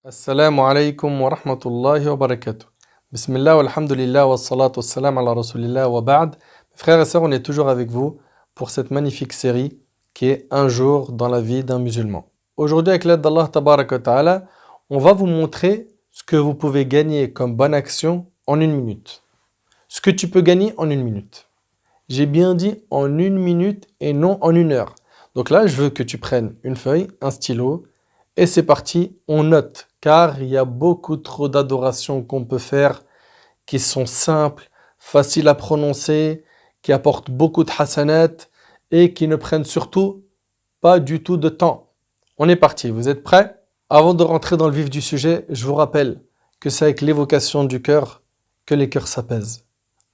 Assalamu alaikum wa rahmatullahi wa barakatuh. Bismillah walhamdulillah wa salatu wa salam ala rasulillah wa ba'd. Frères et sœurs, on est toujours avec vous pour cette magnifique série qui est Un jour dans la vie d'un musulman. Aujourd'hui, avec l'aide d'Allah tabaraka wa ta'ala, on va vous montrer ce que vous pouvez gagner comme bonne action en une minute. Ce que tu peux gagner en une minute. J'ai bien dit en une minute et non en une heure. Donc là, je veux que tu prennes une feuille, un stylo, et c'est parti, on note. Car il y a beaucoup trop d'adorations qu'on peut faire qui sont simples, faciles à prononcer, qui apportent beaucoup de hasanat et qui ne prennent surtout pas du tout de temps. On est parti, vous êtes prêts? Avant de rentrer dans le vif du sujet, je vous rappelle que c'est avec l'évocation du cœur que les cœurs s'apaisent.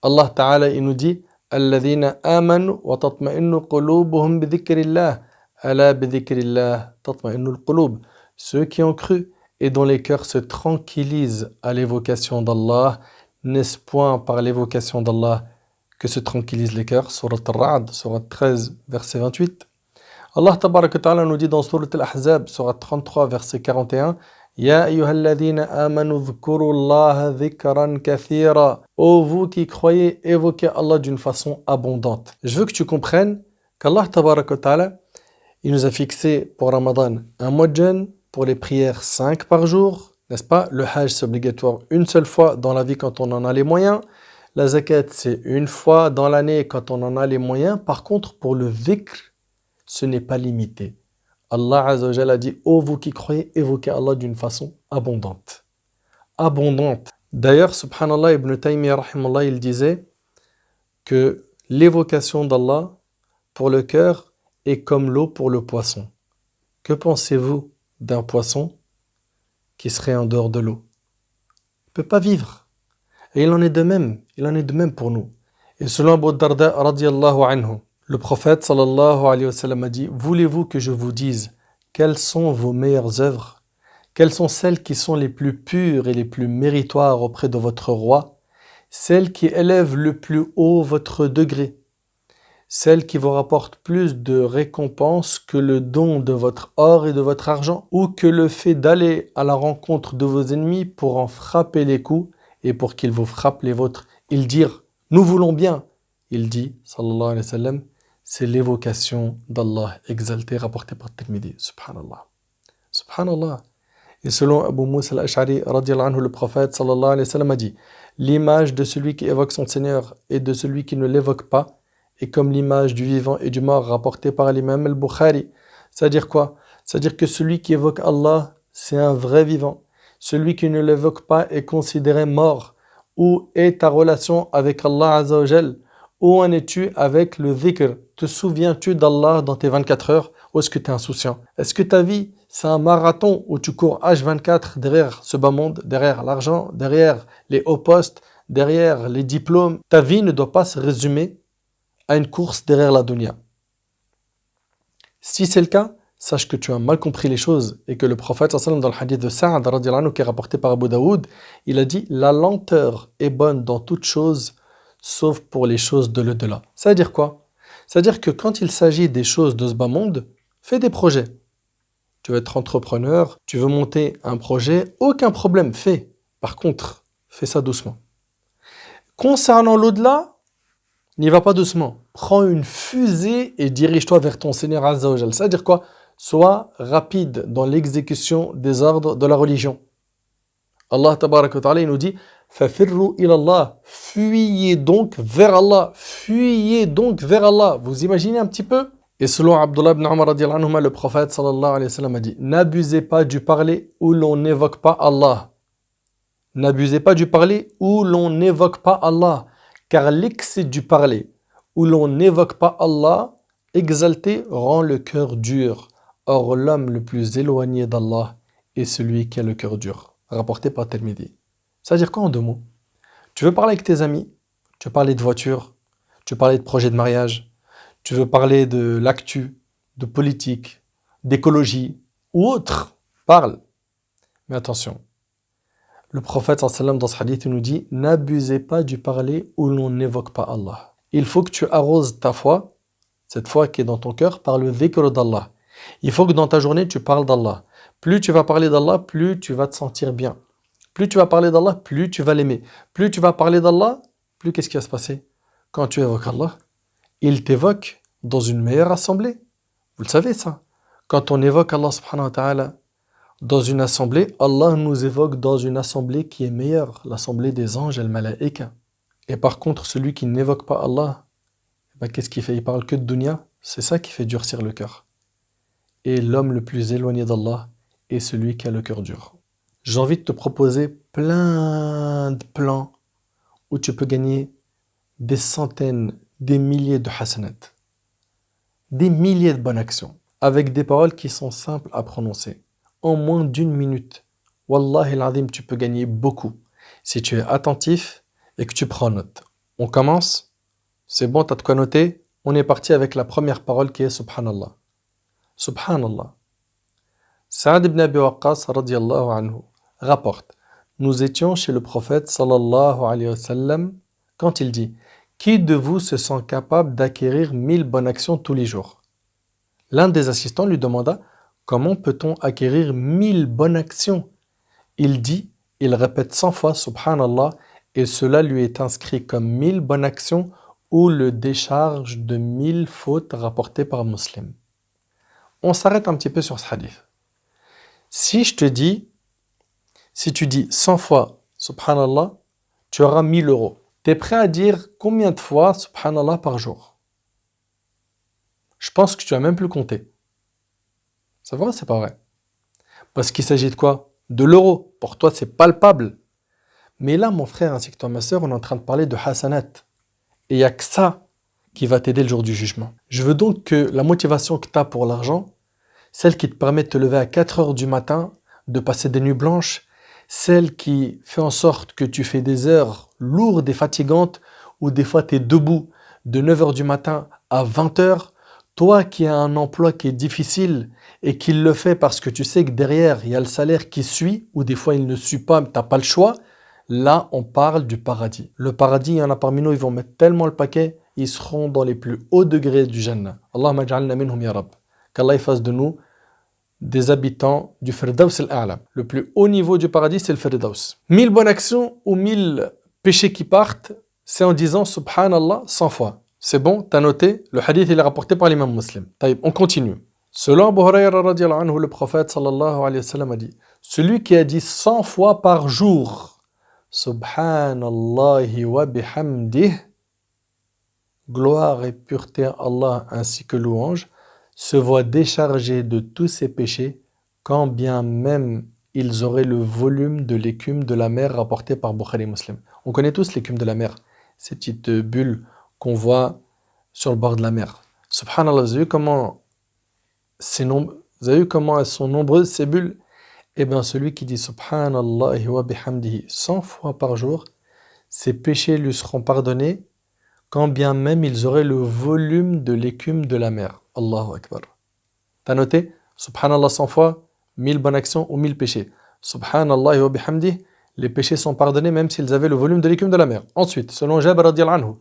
Allah Ta'ala, il nous dit الذين آمنوا وتطمئن قلوبهم بذكر الله ألا بذكر الله تطمئن القلوب. Ceux qui ont cru et dont les cœurs se tranquillisent à l'évocation d'Allah, n'est-ce point par l'évocation d'Allah que se tranquillisent les cœurs? Surat Al-Ra'd, Surat 13, verset 28. Allah Tabaraka Ta'ala nous dit dans Surat Al-Ahzab, Surat 33, verset 41, Ya ayyuhalladhina amanu dhkurullaha dhikran kathira. Ô vous qui croyez, évoquez Allah d'une façon abondante. Je veux que tu comprennes qu'Allah Tabaraka Ta'ala, il nous a fixé pour Ramadan un mois de jeûne, pour les prières 5 par jour, n'est-ce pas? Le hajj c'est obligatoire une seule fois dans la vie quand on en a les moyens. La zakat c'est une fois dans l'année quand on en a les moyens. Par contre pour le dhikr, ce n'est pas limité. Allah Azza wa Jalla a dit, ô vous qui croyez, évoquez Allah d'une façon abondante. Abondante. D'ailleurs, subhanallah, Ibn Taymiyyah rahimallah, il disait que l'évocation d'Allah pour le cœur est comme l'eau pour le poisson. Que pensez-vous d'un poisson qui serait en dehors de l'eau? Il ne peut pas vivre. Et il en est de même pour nous. Et selon Abu Darda radiyallahu anhu, le prophète sallallahu alayhi wa sallam a dit, voulez-vous que je vous dise quelles sont vos meilleures œuvres? Quelles sont celles qui sont les plus pures et les plus méritoires auprès de votre roi? Celles qui élèvent le plus haut votre degré? Celles qui vous rapportent plus de récompenses que le don de votre or et de votre argent, ou que le fait d'aller à la rencontre de vos ennemis pour en frapper les coups et pour qu'ils vous frappent les vôtres. Ils dirent, nous voulons bien. Il dit, sallallahu alayhi wa sallam, c'est l'évocation d'Allah exalté rapportée par Tirmidhi. Subhanallah. Subhanallah. Et selon Abu Musa al-Ash'ari, radiyallahu anhu, le prophète sallallahu alayhi wa sallam a dit, l'image de celui qui évoque son Seigneur et de celui qui ne l'évoque pas, et comme l'image du vivant et du mort rapportée par l'imam al-Bukhari. C'est-à-dire quoi? C'est-à-dire que celui qui évoque Allah, c'est un vrai vivant. Celui qui ne l'évoque pas est considéré mort. Où est ta relation avec Allah Azza wa Jal? Où en es-tu avec le dhikr? Te souviens-tu d'Allah dans tes 24 heures? Ou est-ce que tu es insouciant? Est-ce que ta vie, c'est un marathon où tu cours H24 derrière ce bas monde, derrière l'argent, derrière les hauts postes, derrière les diplômes? Ta vie ne doit pas se résumer à une course derrière la dunya. Si c'est le cas, sache que tu as mal compris les choses et que le prophète dans le hadith de Sa'ad radiyallahu anhu, qui est rapporté par Abu Daoud, il a dit la lenteur est bonne dans toute chose sauf pour les choses de l'au-delà. Ça veut dire quoi? Ça veut dire que quand il s'agit des choses de ce bas monde, fais des projets. Tu veux être entrepreneur, tu veux monter un projet, aucun problème, fais. Par contre, fais ça doucement. Concernant l'au-delà, n'y va pas doucement. Prends une fusée et dirige-toi vers ton Seigneur Azza wa Jal. Ça veut dire quoi? Sois rapide dans l'exécution des ordres de la religion. Allah Tabaraka wa Ta'ala, il nous dit Fafirru ilallah. Fuyez donc vers Allah. Fuyez donc vers Allah. Vous imaginez un petit peu? Et selon Abdullah ibn Umar radiyallahu anhu, le prophète sallallahu alayhi wa sallam a dit n'abusez pas du parler où l'on n'évoque pas Allah. N'abusez pas du parler où l'on n'évoque pas Allah. Car l'excès du parler, où l'on n'évoque pas Allah, exalté, rend le cœur dur. Or, l'homme le plus éloigné d'Allah est celui qui a le cœur dur. Rapporté par Tirmidhi. Ça veut dire quoi en deux mots? Tu veux parler avec tes amis, tu veux parler de voiture, tu veux parler de projet de mariage, tu veux parler de l'actu, de politique, d'écologie ou autre. Parle. Mais attention. Le prophète sallam dans ce hadith nous dit n'abusez pas du parler où l'on n'évoque pas Allah. Il faut que tu arroses ta foi, cette foi qui est dans ton cœur, par le dhikr d'Allah. Il faut que dans ta journée tu parles d'Allah. Plus tu vas parler d'Allah, plus tu vas te sentir bien. Plus tu vas parler d'Allah, plus tu vas l'aimer. Plus tu vas parler d'Allah, plus qu'est-ce qui va se passer? Quand tu évoques Allah, il t'évoque dans une meilleure assemblée. Vous le savez ça. Quand on évoque Allah subhanahu wa ta'ala dans une assemblée, Allah nous évoque dans une assemblée qui est meilleure, l'assemblée des anges, al-malaïka. Et par contre, celui qui n'évoque pas Allah, qu'est-ce qu'il fait? Il parle que de dunya. C'est ça qui fait durcir le cœur. Et l'homme le plus éloigné d'Allah est celui qui a le cœur dur. J'ai envie de te proposer plein de plans où tu peux gagner des centaines, des milliers de hasanat, des milliers de bonnes actions, avec des paroles qui sont simples à prononcer. En moins d'une minute, Wallahi al-azim, tu peux gagner beaucoup si tu es attentif et que tu prends note. On commence? C'est bon, tu as de quoi noter? On est parti avec la première parole qui est Subhanallah. Subhanallah. Saad ibn Abi Waqqas radiyallahu anhu rapporte: nous étions chez le prophète sallallahu alayhi wa sallam quand il dit: qui de vous se sent capable d'acquérir 1000 bonnes actions tous les jours? L'un des assistants lui demanda: comment peut-on acquérir 1000 bonnes actions? Il dit, il répète 100 fois Subhanallah et cela lui est inscrit comme 1000 bonnes actions ou le décharge de 1000 fautes rapportées par Muslim. On s'arrête un petit peu sur ce hadith. Si tu dis 100 fois Subhanallah, tu auras 1000 euros. Tu es prêt à dire combien de fois Subhanallah par jour? Je pense que tu as même plus compté. C'est vrai ou c'est pas vrai? Parce qu'il s'agit de quoi? De l'euro. Pour toi, c'est palpable. Mais là, mon frère ainsi que toi, ma soeur, on est en train de parler de hasanat. Et il n'y a que ça qui va t'aider le jour du jugement. Je veux donc que la motivation que tu as pour l'argent, celle qui te permet de te lever à 4 heures du matin, de passer des nuits blanches, celle qui fait en sorte que tu fais des heures lourdes et fatigantes, où des fois tu es debout de 9 heures du matin à 20 heures, toi qui as un emploi qui est difficile et qui le fait parce que tu sais que derrière il y a le salaire qui suit, ou des fois il ne suit pas, mais tu n'as pas le choix, là on parle du paradis. Le paradis, il y en a parmi nous, ils vont mettre tellement le paquet, ils seront dans les plus hauts degrés du Jannah. Allahumma ja'alna minhum ya Rabb. Qu'Allah fasse de nous des habitants du Firdaus al-A'la. Le plus haut niveau du paradis, c'est le Firdaus. 1000 bonnes actions ou 1000 péchés qui partent, c'est en disant Subhanallah 100 fois. C'est bon, t'as noté? Le hadith, il est rapporté par l'imam Muslim. Taïb, on continue. Selon Abu Hurayra radiyallahu anhu, le prophète sallallahu alayhi wa sallam a dit: celui qui a dit 100 fois par jour Subhanallahi wa bihamdih, gloire et pureté à Allah ainsi que louange, se voit déchargé de tous ses péchés, quand bien même ils auraient le volume de l'écume de la mer rapportée par Bukhari Muslim. On connaît tous l'écume de la mer, ces petites bulles qu'on voit sur le bord de la mer. Subhanallah, vous avez vu comment elles sont nombreuses ces bulles? Eh bien, celui qui dit Subhanallah wa bihamdihi 100 fois par jour, ses péchés lui seront pardonnés, quand bien même ils auraient le volume de l'écume de la mer. Allahu Akbar. T'as noté? Subhanallah 100 fois, 1000 bonnes actions ou 1000 péchés. Subhanallah wa bihamdih, les péchés sont pardonnés même s'ils avaient le volume de l'écume de la mer. Ensuite, selon Jabir radiyallahu anhu,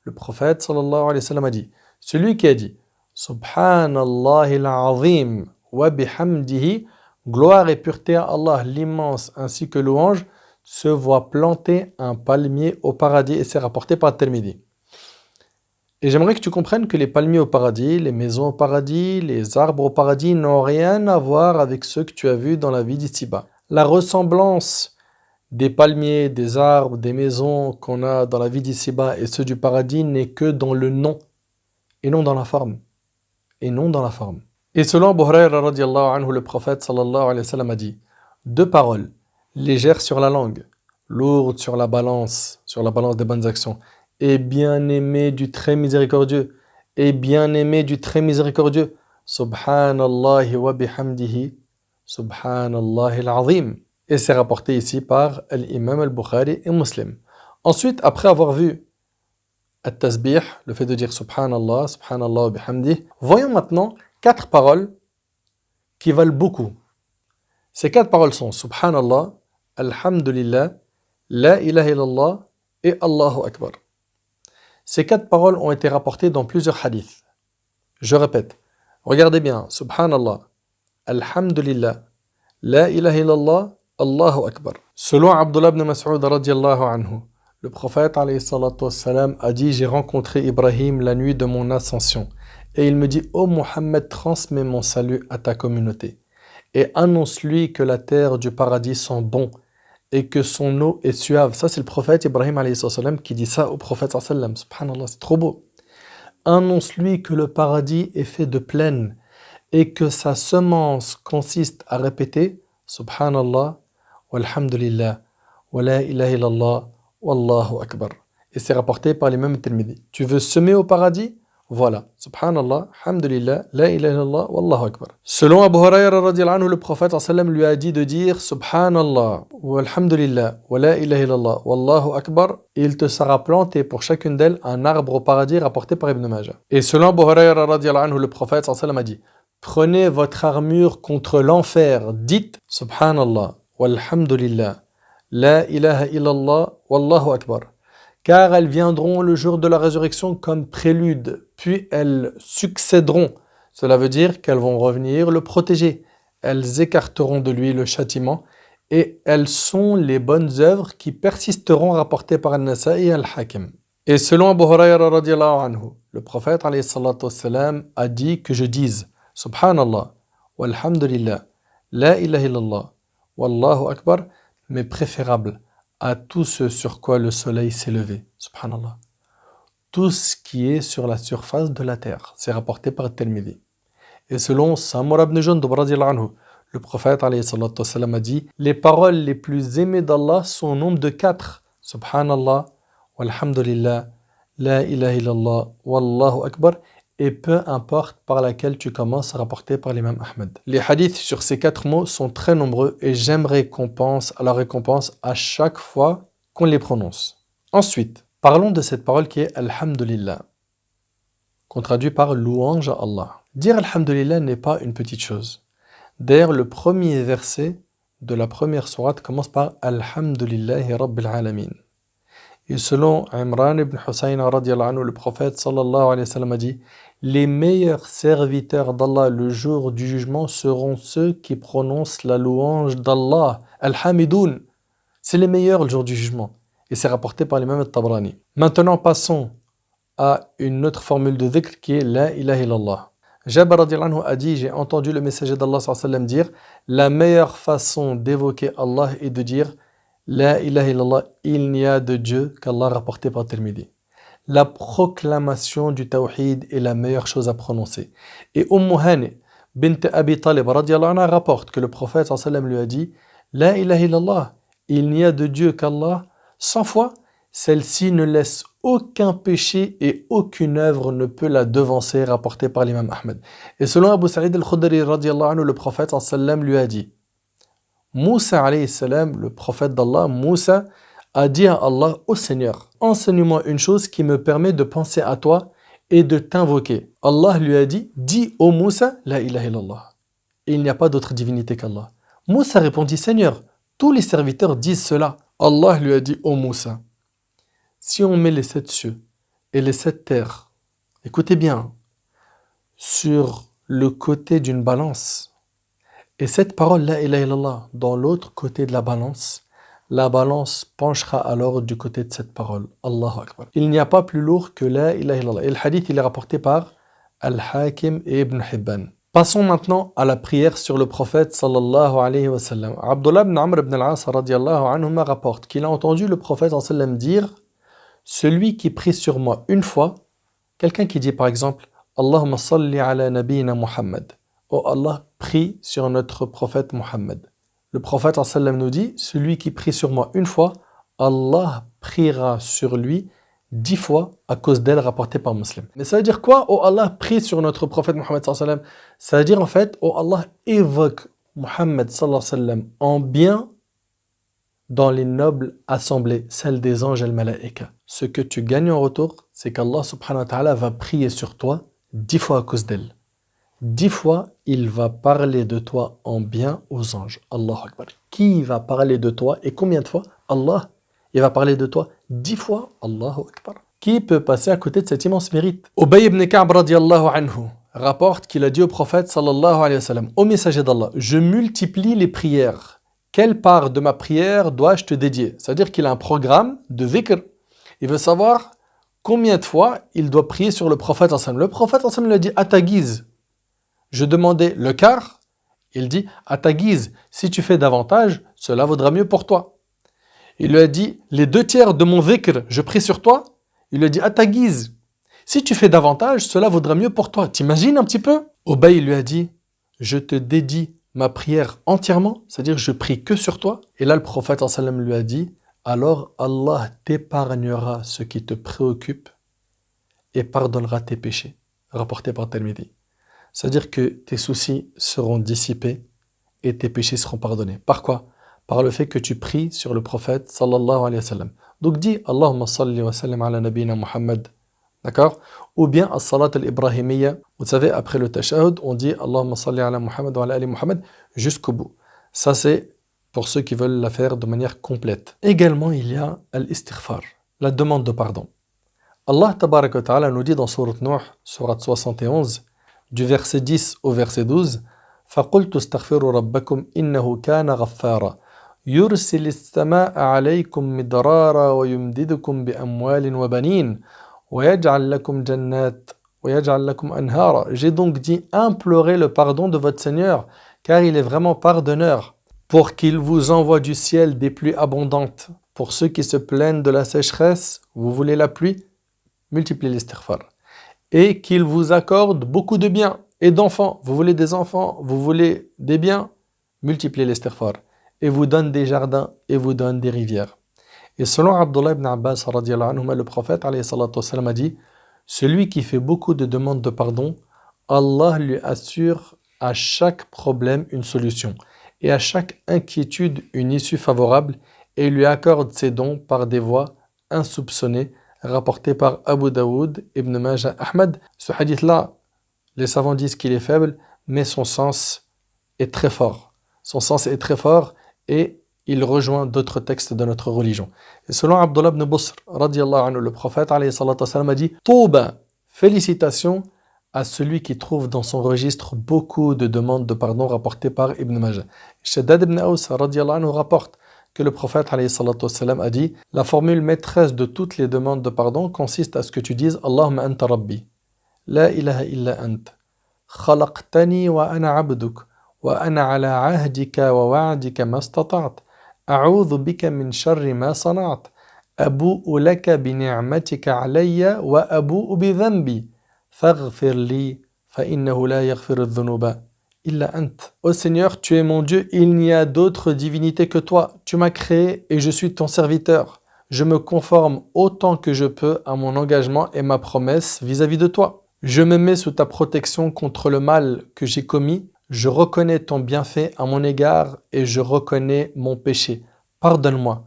le prophète sallallahu alayhi wa sallam a dit: celui qui a dit Subhanallah al-azim wa bihamdihi, gloire et pureté à Allah l'immense ainsi que louange, se voit planter un palmier au paradis, et c'est rapporté par Tirmidhi. Et j'aimerais que tu comprennes que les palmiers au paradis, les maisons au paradis, les arbres au paradis n'ont rien à voir avec ceux que tu as vus dans la vie d'ici-bas. La ressemblance des palmiers, des arbres, des maisons qu'on a dans la vie d'ici-bas et ceux du paradis n'est que dans le nom et non dans la forme. Et non dans la forme. Et selon Abu Hurayra radiyallahu anhu, le prophète sallallahu alayhi wa sallam a dit: deux paroles, légères sur la langue, lourdes sur la balance des bonnes actions, et bien-aimé du très miséricordieux, et bien-aimé du très miséricordieux, Subhanallahi wa bihamdihi, Subhanallahi al-azim. Et c'est rapporté ici par l'imam al-Bukhari et Muslim. Ensuite, après avoir vu at-tasbih, le fait de dire Subhanallah, Subhanallah wa bihamdihi, voyons maintenant 4 paroles qui valent beaucoup. Ces 4 paroles sont Subhanallah, Alhamdulillah, La ilaha illallah et Allahu Akbar. Ces 4 paroles ont été rapportées dans plusieurs hadiths. Je répète, regardez bien, Subhanallah, Alhamdulillah, La ilaha illallah, Allahu Akbar. Selon Abdullah ibn Mas'ud radiallahu anhu, le prophète alayhi salatu wassalam a dit: j'ai rencontré Ibrahim la nuit de mon ascension. Et il me dit: ô Mohammed, transmets mon salut à ta communauté. Et annonce-lui que la terre du paradis sent bon et que son eau est suave. Ça, c'est le prophète Ibrahim alayhi sallam qui dit ça au prophète sallam. Subhanallah, c'est trop beau. Annonce-lui que le paradis est fait de plaine et que sa semence consiste à répéter Subhanallah, walhamdulillah, wa la ilaha illallah, wallahu akbar. Et c'est rapporté par l'imam Tirmidhi. Tu veux semer au paradis? Voilà. Subhanallah, alhamdulillah, la ilaha illallah, wallahu akbar. Selon Abu Huraira radiallahu anhu, le prophète sallam lui a dit de dire Subhanallah, walhamdulillah, wa la ilaha illallah, wallahu akbar. Et il te sera planté pour chacune d'elles un arbre au paradis rapporté par Ibn Majah. Et selon Abu Huraira radiallahu anhu, le prophète sallam a dit: prenez votre armure contre l'enfer, dites Subhanallah, walhamdulillah, la ilaha illallah, wallahu akbar. Car elles viendront le jour de la résurrection comme prélude, puis elles succéderont. Cela veut dire qu'elles vont revenir le protéger. Elles écarteront de lui le châtiment, et elles sont les bonnes œuvres qui persisteront, rapportées par An-Nasa'i et Al-Hakim. Et selon Abu Huraira radiallahu anhu, le prophète alayhi salatu wassalam a dit que je dise Subhanallah, walhamdulillah, la ilaha illallah, wallahu akbar, mais préférable à tout ce sur quoi le soleil s'est levé. Subhanallah. Tout ce qui est sur la surface de la terre. C'est rapporté par Tirmidhi. Et selon Samura ibn Jundub radiallahu anhu, le prophète alayhi salatu wassalam a dit: les paroles les plus aimées d'Allah sont au nombre de 4. Subhanallah, walhamdulillah, la ilaha illallah, wallahu akbar. Et peu importe par laquelle tu commences, rapporté par l'imam Ahmed. Les hadiths sur ces 4 mots sont très nombreux et j'aimerais qu'on pense à la récompense à chaque fois qu'on les prononce. Ensuite, parlons de cette parole qui est Alhamdulillah, qu'on traduit par louange à Allah. Dire Alhamdulillah n'est pas une petite chose. D'ailleurs, le premier verset de la première sourate commence par Alhamdulillahi Rabbil Alamin. Et selon Imran ibn Hussayn radiallahu anhu, le prophète sallallahu alayhi wa sallam a dit: les meilleurs serviteurs d'Allah le jour du jugement seront ceux qui prononcent la louange d'Allah, Al-Hamidoun. C'est les meilleurs le jour du jugement. Et c'est rapporté par l'imam Al-Tabrani. Maintenant, passons à une autre formule de dhikr qui est La ilaha illallah. Jabir radiallahu anhu a dit: j'ai entendu le messager d'Allah sallallahu alayhi wa sallam dire: la meilleure façon d'évoquer Allah est de dire La ilaha illallah, il n'y a de Dieu qu'Allah, rapporté par Tirmidhi. La proclamation du tawhid est la meilleure chose à prononcer. Et Hani bint Abi Talib radiallahu anha rapporte que le prophète sallallahu alayhi wa sallam lui a dit: La ilaha illallah, il n'y a de Dieu qu'Allah. 100 fois, celle-ci ne laisse aucun péché et aucune œuvre ne peut la devancer, rapporté par l'imam Ahmed. Et selon Abu Sa'id al-Khudri radiallahu anhu, le prophète sallallahu alayhi wa sallam lui a dit: Moussa alayhi salam, le prophète d'Allah, Moussa a dit à Allah: ô Seigneur, enseigne-moi une chose qui me permet de penser à toi et de t'invoquer. Allah lui a dit: dis ô Moussa, la ilaha illallah. Et il n'y a pas d'autre divinité qu'Allah. Moussa répondit: Seigneur, tous les serviteurs disent cela. Allah lui a dit: ô Moussa, si on met les 7 cieux et les 7 terres, écoutez bien, sur le côté d'une balance, et cette parole la ilaha illallah dans l'autre côté de la balance penchera alors du côté de cette parole. Allahu Akbar. Il n'y a pas plus lourd que la ilaha illallah. Et le hadith, il est rapporté par Al-Hakim et Ibn Hibban. Passons maintenant à la prière sur le prophète sallallahu alayhi wa sallam. Abdullah ibn Amr ibn al-As radiyallahu anhuma rapporte qu'il a entendu le prophète sallallahu alayhi wa sallam dire: celui qui prie sur moi une fois, quelqu'un qui dit par exemple Allahumma salli ala nabiyina Muhammad. Oh Allah, prie sur notre prophète Muhammad. Le prophète sallallahu alayhi wa sallam nous dit: celui qui prie sur moi une fois, Allah priera sur lui 10 fois à cause d'elle, rapportée par Muslim. Mais ça veut dire quoi? Oh Allah, prie sur notre prophète Muhammad sallallahu alayhi wa sallam. Ça veut dire en fait, oh Allah, évoque Muhammad sallallahu alayhi wa sallam en bien dans les nobles assemblées, celles des anges et le malaïka. Ce que tu gagnes en retour, c'est qu'Allah subhanahu wa ta'ala va prier sur toi 10 fois à cause d'elle. 10 fois, il va parler de toi en bien aux anges. Allahu Akbar. Qui va parler de toi et combien de fois? Allah. Il va parler de toi 10 fois. Allahu Akbar. Qui peut passer à côté de cet immense mérite? Ubay ibn Ka'b radiyallahu anhu rapporte qu'il a dit au prophète sallallahu alayhi wa sallam, ô messager d'Allah, je multiplie les prières. Quelle part de ma prière dois-je te dédier? C'est-à-dire qu'il a un programme de dhikr. Il veut savoir combien de fois il doit prier sur le prophète sallallahu alayhi wa sallam. Le prophète sallallahu alayhi wa sallam lui a dit à ta guise. Je demandais le quart. Il dit à ta guise. Si tu fais davantage, cela vaudra mieux pour toi. Il lui a dit les 2/3 de mon dhikr, je prie sur toi. Il lui a dit à ta guise. Si tu fais davantage, cela vaudra mieux pour toi. T'imagines un petit peu? Obey lui a dit, je te dédie ma prière entièrement, c'est-à-dire je prie que sur toi. Et là, le prophète sallam lui a dit, alors Allah t'épargnera ce qui te préoccupe et pardonnera tes péchés. Rapporté par Tirmidhi. C'est-à-dire que tes soucis seront dissipés et tes péchés seront pardonnés. Par quoi? Par le fait que tu pries sur le prophète sallallahu alayhi wa sallam. Donc dis, Allahumma salli wa sallam ala nabina Muhammad. D'accord? Ou bien as-salat al-ibrahimiyya. Vous savez, après le tashahhud, on dit Allahumma salli ala Muhammad wa ala ali Muhammad jusqu'au bout. Ça, c'est pour ceux qui veulent la faire de manière complète. Également, il y a al-istighfar, la demande de pardon. Allah tabarak wa ta'ala nous dit dans Sourate Nuh, Sourate 71, du verset 10 au verset 12, فَقُلْتُ اسْتَغْفِرُوا رَبَّكُمْ إِنَّهُ كَانَ غَفَّارًا يُرْسِلِ السَّمَاءَ عَلَيْكُمْ مِدْرَارًا وَيُمْدِدْكُمْ بِأَمْوَالٍ وَبَنِينَ وَيَجْعَلْ لَكُمْ جَنَّاتٍ وَيَجْعَلْ لَكُمْ أَنْهَارًا. J'ai donc dit, implorez le pardon de votre Seigneur, car il est vraiment pardonneur, pour qu'il vous envoie du ciel des pluies abondantes. Pour ceux qui se plaignent de la sécheresse, vous voulez la pluie? Multipliez l'istighfar. Et qu'il vous accorde beaucoup de biens et d'enfants. Vous voulez des enfants, vous voulez des biens? Multipliez l'istighfar. Et vous donne des jardins et vous donne des rivières. Et selon Abdullah ibn Abbas, le prophète a dit, celui qui fait beaucoup de demandes de pardon, Allah lui assure à chaque problème une solution et à chaque inquiétude une issue favorable et lui accorde ses dons par des voies insoupçonnées, rapportées par Abu Daoud, Ibn Majah, Ahmad. Ce hadith-là, les savants disent qu'il est faible, mais son sens est très fort. Son sens est très fort et il rejoint d'autres textes de notre religion. Et selon Abdullah ibn Busr, le prophète a dit Touba, félicitations à celui qui trouve dans son registre beaucoup de demandes de pardon rapportées par Ibn Majah. Shaddad ibn Aus rapporte que le prophète a dit la formule maîtresse de toutes les demandes de pardon consiste à ce que tu dises Allahumma anta rabbi, la ilaha illa ant, khalaqtani wa ana abduk, wa ana ala ahdika wa wa'dika mastata'at. أعوذ بك من شر ما صنعت أبوء لك بنعمتك علي وأبوء بذنبي فاغفر لي فإنه لا يغفر الذنوب إلا أنت. Ô Seigneur, tu es mon Dieu, il n'y a d'autre divinité que toi. Tu m'as créé et je suis ton serviteur. Je me conforme autant que je peux à mon engagement et ma promesse vis-à-vis de toi. Je me mets sous ta protection contre le mal que j'ai commis. Je reconnais ton bienfait à mon égard et je reconnais mon péché. Pardonne-moi,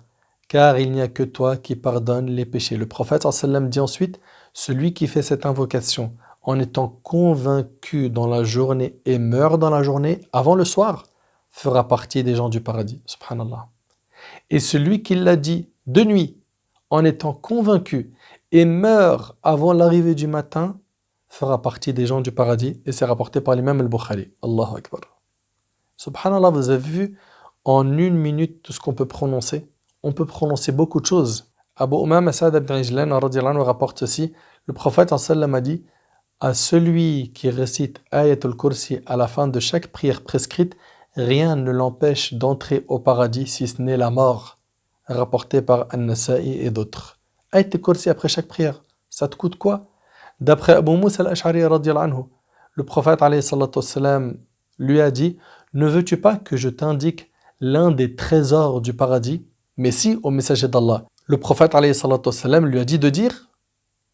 car il n'y a que toi qui pardonnes les péchés. Le prophète sallam dit ensuite, celui qui fait cette invocation en étant convaincu dans la journée et meurt dans la journée avant le soir, fera partie des gens du paradis. Subhanallah. Et celui qui l'a dit de nuit en étant convaincu et meurt avant l'arrivée du matin, fera partie des gens du paradis, et c'est rapporté par l'imam al-Bukhari. Allahu Akbar. Subhanallah, vous avez vu en 1 minute tout ce qu'on peut prononcer. On peut prononcer beaucoup de choses. Abu Umama Sa'd ibn Ijlan rapporte ceci. Le prophète sallam a dit à celui qui récite Ayatul Kursi à la fin de chaque prière prescrite, rien ne l'empêche d'entrer au paradis si ce n'est la mort. Rapporté par An-Nasa'i et d'autres. Ayatul Kursi après chaque prière, ça te coûte quoi? D'après Abu Musa al-Ash'ari, le prophète lui a dit ne veux-tu pas que je t'indique l'un des trésors du paradis? Mais si, au messager d'Allah, le prophète lui a dit de dire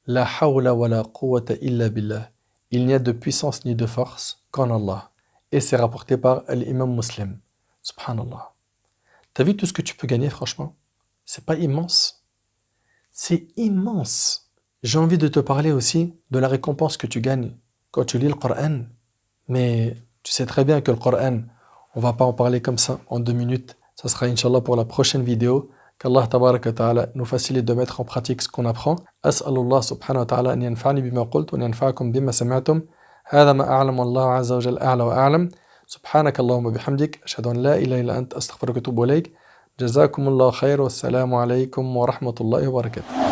la hawla wa la quwwata illa billah, il n'y a de puissance ni de force qu'en Allah. Et c'est rapporté par l'imam Muslim. Subhanallah. T'as vu tout ce que tu peux gagner, franchement? C'est pas immense? C'est immense. J'ai envie de te parler aussi de la récompense que tu gagnes quand tu lis le Coran. Mais tu sais très bien que le Coran, on ne va pas en parler comme ça en 2 minutes. Ça sera Inch'Allah pour la prochaine vidéo. Qu'Allah tabaraka ta'ala nous facilite de mettre en pratique ce qu'on apprend. As'alullah subhanahu wa ta'ala an yanfa'ni bima qult wa an yanfa'akum bima sami'tum. هذا ما أعلم والله عز وجل أعلى وأعلم. سبحانك اللهم وبحمدك أشهد أن لا إله إلا أنت أستغفرك وأتوب إليك. جزاكم الله خير والسلام عليكم ورحمة الله وبركاته.